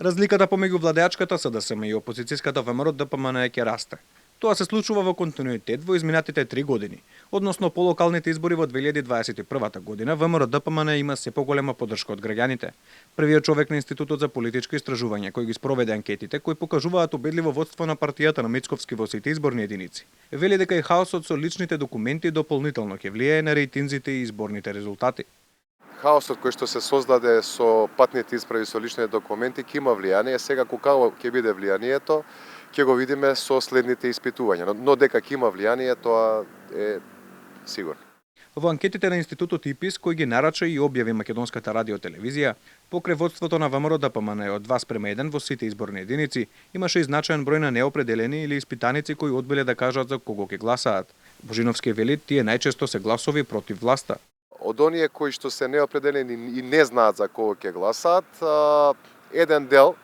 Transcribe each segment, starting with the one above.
Разликата помеѓу владеачката СДСМ и опозицијската ВМРО ДПМН ќе расте. Тоа се случува во континуитет во изминатите 3 години. Односно по локалните избори во 2021 година ВМРО ДПМН има се поголема поддршка од граѓаните. Првиот човек на Институтот за политичко истражување кој ги спроведе анкетите кои покажуваат убедливо водство на партијата на Мицковски во сите изборни единици, вели дека и хаосот со личните документи дополнително ќе влијае на рейтинзите и изборните резултати. Хаосот кој што се создаде со патните исправи со личните документи ќе има влијание. Сега какво ќе биде влијанието, ќе го видиме со следните испитувања. Но дека ќе има влијание, тоа е сигурно. Во анкетите на Институтот ИПИС, кој ги нарача и објави Македонската радиотелевизија, покрај водството на ВМРО ДПМН од 2:1 во сите изборни единици, имаше и значаен број на неопределени или испитаници кои одбиле да кажат за кого ќе гласаат. Божиновски вели, тие најчесто се гласови против власта. Од оние кои што се неопределени и не знаат за кого ќе гласаат, еден дел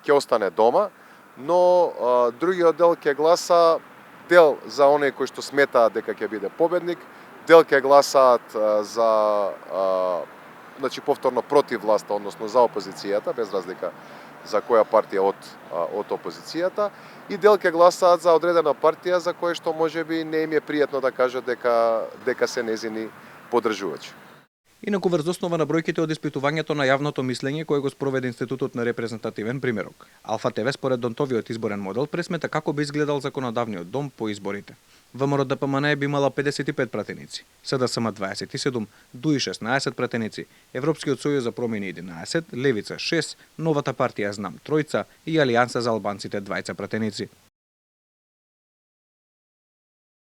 ќе остане дома, но другиот дел ќе гласа, дел за оние кои што сметаат дека ќе биде победник, дел ќе гласаат за повторно против власта, односно за опозицијата, без разлика за која партија од опозицијата, и дел ќе гласаат за одредена партија за која што можеби не им е пријатно да кажат дека се незини поддржувачи. Инаку врз основа на бројките од испитувањето на јавното мислење кое го спроведе Институтот на репрезентативен примерок, Алфа ТВ според Донтовиот изборен модел пресмета како би изгледал законодавниот дом по изборите. ВМРО ДПМН би имала 55 пратеници, СДСМ 27, ДУИ 16 пратеници, Европскиот сојуз за промени 11, Левица 6, Новата партија Знам 3 и Алијанса за албанците 2 пратеници.